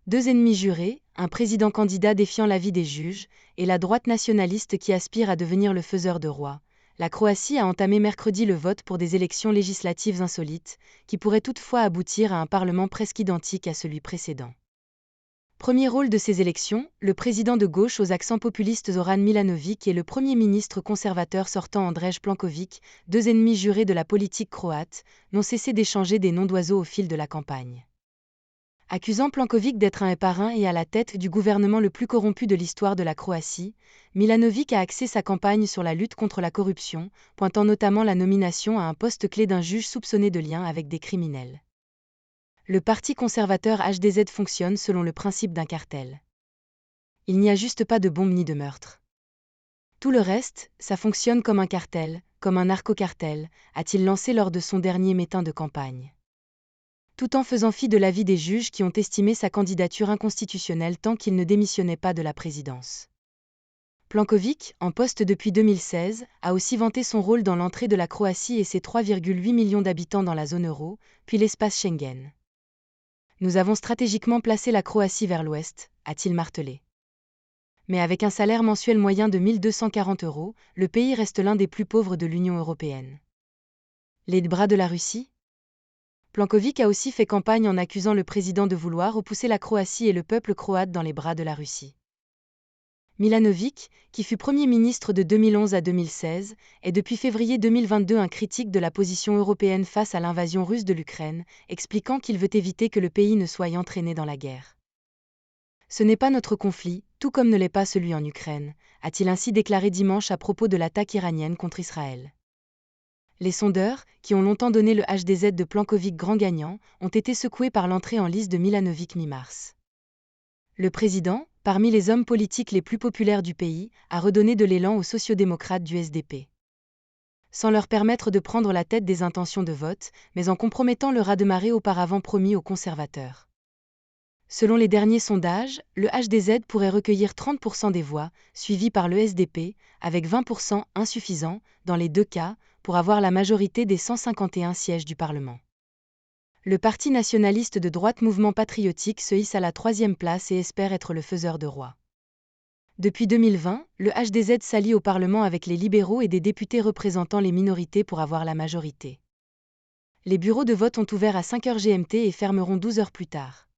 Deux ennemis jurés, un président candidat défiant l'avis des juges, et la droite nationaliste qui aspire à devenir le faiseur de roi. La Croatie a entamé mercredi le vote pour des élections législatives insolites, qui pourraient toutefois aboutir à un parlement presque identique à celui précédent. Premier rôle de ces élections, le président de gauche aux accents populistes Zoran Milanović et le premier ministre conservateur sortant Andrej Plenković, deux ennemis jurés de la politique croate, n'ont cessé d'échanger des noms d'oiseaux au fil de la campagne. Accusant Plenković d'être un parrain et à la tête du gouvernement le plus corrompu de l'histoire de la Croatie, Milanović a axé sa campagne sur la lutte contre la corruption, pointant notamment la nomination à un poste clé d'un juge soupçonné de liens avec des criminels. Le parti conservateur HDZ fonctionne selon le principe d'un cartel. Il n'y a juste pas de bombe ni de meurtre. Tout le reste, ça fonctionne comme un cartel, comme un narcocartel, a-t-il lancé lors de son dernier meeting de campagne. Tout en faisant fi de l'avis des juges qui ont estimé sa candidature inconstitutionnelle tant qu'il ne démissionnait pas de la présidence. Plenković, en poste depuis 2016, a aussi vanté son rôle dans l'entrée de la Croatie et ses 3,8 millions d'habitants dans la zone euro, puis l'espace Schengen. Nous avons stratégiquement placé la Croatie vers l'ouest, a-t-il martelé. Mais avec un salaire mensuel moyen de 1 240 €, le pays reste l'un des plus pauvres de l'Union européenne. Les bras de la Russie ? Plenković a aussi fait campagne en accusant le président de vouloir repousser la Croatie et le peuple croate dans les bras de la Russie. Milanović, qui fut Premier ministre de 2011 à 2016, est depuis février 2022 un critique de la position européenne face à l'invasion russe de l'Ukraine, expliquant qu'il veut éviter que le pays ne soit entraîné dans la guerre. Ce n'est pas notre conflit, tout comme ne l'est pas celui en Ukraine, a-t-il ainsi déclaré dimanche à propos de l'attaque iranienne contre Israël. Les sondeurs, qui ont longtemps donné le HDZ de Plenković grand gagnant, ont été secoués par l'entrée en lice de Milanović mi-mars. Le président, parmi les hommes politiques les plus populaires du pays, a redonné de l'élan aux sociodémocrates du SDP. Sans leur permettre de prendre la tête des intentions de vote, mais en compromettant le raz-de-marée auparavant promis aux conservateurs. Selon les derniers sondages, le HDZ pourrait recueillir 30% des voix, suivi par le SDP, avec 20% insuffisant, dans les deux cas, pour avoir la majorité des 151 sièges du Parlement. Le parti nationaliste de droite Mouvement patriotique se hisse à la 3e place et espère être le faiseur de roi. Depuis 2020, le HDZ s'allie au Parlement avec les libéraux et des députés représentant les minorités pour avoir la majorité. Les bureaux de vote ont ouvert à 5h GMT et fermeront 12 heures plus tard.